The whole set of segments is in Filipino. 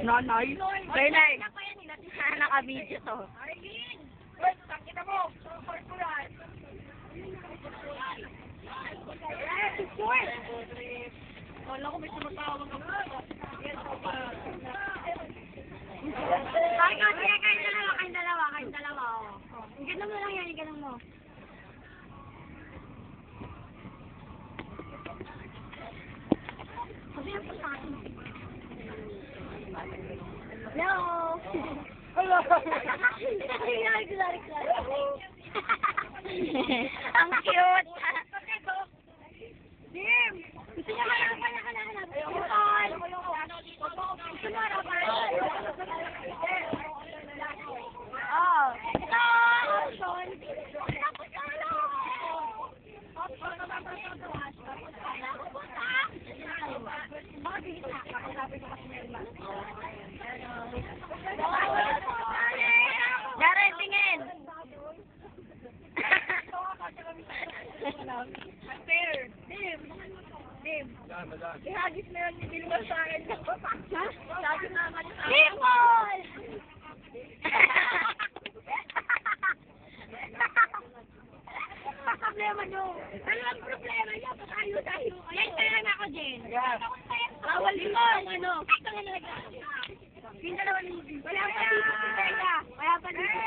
Nanay. Nanay. Naka-video to. Wala ko may tumatawag ako. Kayong dalawa. Ganun mo lang yan, ganun mo. Hello! Hello! Ang cute! Jim! Gusto niya hanap. Oh! Sean! Darren, tingin! Jim! Ihagis na lang ni Dilma sa akin. Ha? Sabi naman sa akin. Dimple! Problema nyo. Ano ang problema niya? Tayo. Yan ka lang ako, Jen. Bawal din mo. Ano? Yung dalawa ni Jim. Wala pa dito. Wala pa dito.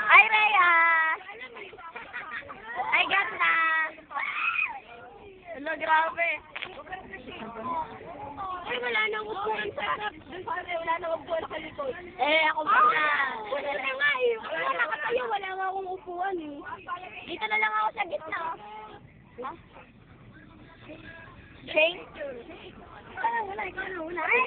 Ay, Rhea! Ay, ganda! Hello, grabe. Ay, wala nang upuan sa harap. Wala nang upuan sa likod. Ako muna. Wala na nga eh. Wala na tayo. Wala nga akong upuan eh. Dito na lang ako sa gitna. Ha? Shane? Wala, ikaw na una. Ay,